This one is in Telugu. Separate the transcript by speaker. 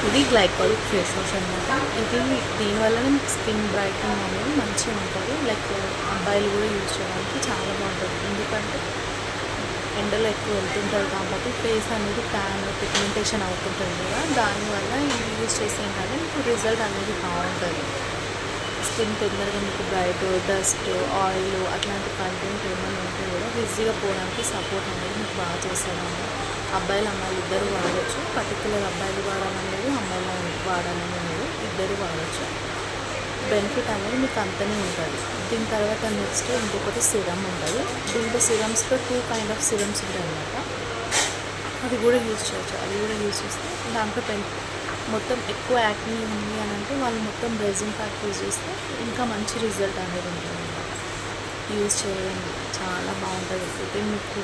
Speaker 1: ఇది గ్లైకాలిక్ ఫేస్ వాష్ అనమాట. ఇది దీనివల్ల స్కిన్ బ్రైట్నింగ్ అనేది మంచిగా ఉంటుంది. లైక్ అబ్బాయిలు కూడా యూజ్ చేయడానికి చాలా బాగుంటుంది. ఎందుకంటే ఎండలో ఎక్కువ వెళ్తుంటారు కాబట్టి ఫేస్ అనేది ట్యాన్ పిగ్మెంటేషన్ అవుతుంటుంది కదా, దానివల్ల ఇది యూజ్ చేసి ఏంటంటే మీకు రిజల్ట్ అనేది బాగుంటుంది. స్కిన్ తొందరగా మీకు బ్రైట్, డస్ట్, ఆయిల్ అట్లాంటి కంటెంట్ ఏమైనా ఉంటే కూడా ఈజీగా పోవడానికి సపోర్ట్ అనేది మీకు బాగా చేస్తాను. అబ్బాయిలు అమ్మాయిలు ఇద్దరు వాడచ్చు. పర్టికులర్ అబ్బాయిలు వాడాలని లేదు, అమ్మాయిలు వాడాలని లేదు, ఇద్దరు వాడచ్చు. బెనిఫిట్ అనేది మీకు అంతనే ఉంటుంది. దీని తర్వాత నెక్స్ట్ ఇంకొకటి సిరమ్ ఉంటుంది. దీంట్లో సిరమ్స్లో 2 కైండ్ ఆఫ్ సిరమ్స్ ఉంటాయి అన్నమాట. అది కూడా యూజ్ చేయొచ్చు. అది కూడా యూజ్ చేస్తే దాంట్లో మొత్తం ఎక్కువ యాక్ని ఉంది అని అంటే వాళ్ళు మొత్తం రెజిన్ ప్యాక్ యూజ్ చేస్తే ఇంకా మంచి రిజల్ట్ అనేది ఉంటుంది అన్నమాట. యూజ్ చేయండి, చాలా బాగుంటుంది. అయితే మీకు